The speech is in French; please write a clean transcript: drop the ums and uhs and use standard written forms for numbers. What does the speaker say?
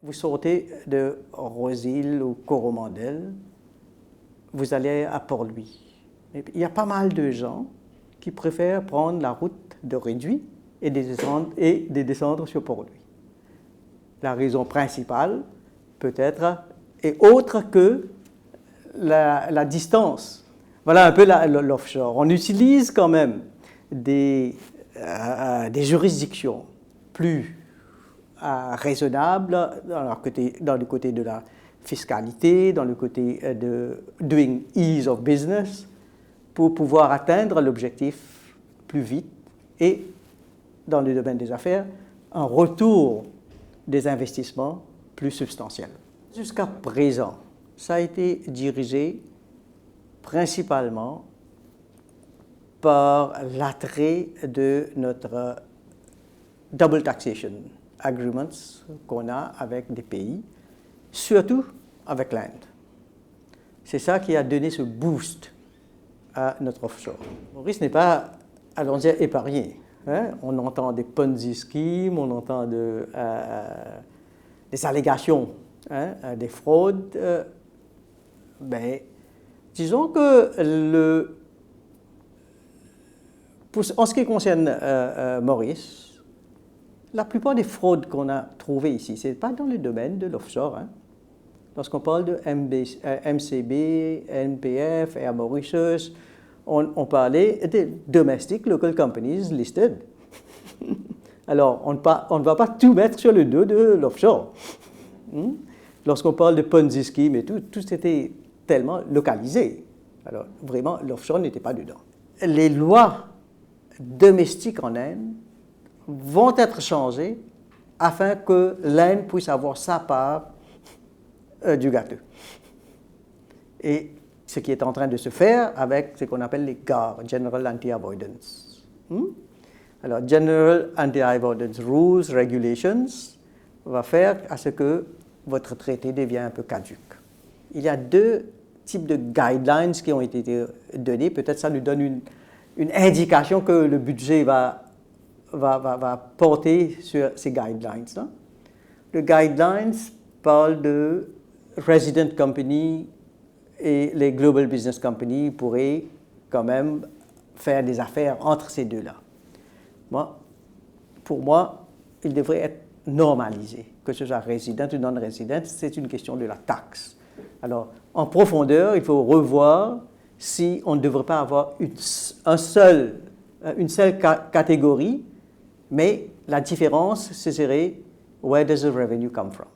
Vous sortez de Rosil ou Coromandel, vous allez à Port-Louis. Il y a pas mal de gens qui préfèrent prendre la route de Réduit et de descendre sur Port-Louis. La raison principale, peut-être, est autre que la distance. Voilà un peu l'offshore. On utilise quand même des juridictions plus raisonnables dans le côté de la fiscalité, dans le côté de doing ease of business, pour pouvoir atteindre l'objectif plus vite et, dans le domaine des affaires, un retour des investissements plus substantiel. Jusqu'à présent, ça a été dirigé principalement par l'attrait de notre double taxation agreements qu'on a avec des pays, surtout avec l'Inde. C'est ça qui a donné ce boost à notre offshore. Maurice n'est pas, allons dire, épargné. Hein? On entend des Ponzi schemes, on entend des allégations, hein, des fraudes. Mais disons que en ce qui concerne Maurice, la plupart des fraudes qu'on a trouvées ici, ce n'est pas dans le domaine de l'offshore. Hein. Lorsqu'on parle de MCB, NPF, Air Mauritius, on parlait de domestic local companies listed. Alors, on ne va pas tout mettre sur le dos de l'offshore. Lorsqu'on parle de Ponzi scheme et tout c'était tellement localisé. Alors, vraiment, l'offshore n'était pas dedans. Les lois domestiques en Inde vont être changées afin que l'Inde puisse avoir sa part du gâteau. Et ce qui est en train de se faire avec ce qu'on appelle les GAR, General Anti-Avoidance. Alors, General Anti-Avoidance Rules, Regulations, va faire à ce que votre traité devienne un peu caduque. Il y a deux types de guidelines qui ont été donnés. Peut-être ça nous donne une indication que le budget va porter sur ces guidelines. Non? Le guidelines parle de resident company et les global business companies pourraient quand même faire des affaires entre ces deux-là. Pour moi, il devrait être normalisé, que ce soit résident ou non-résident, c'est une question de la taxe. Alors, en profondeur, il faut revoir si on ne devrait pas avoir une seule catégorie, mais la différence, ce serait where does the revenue come from?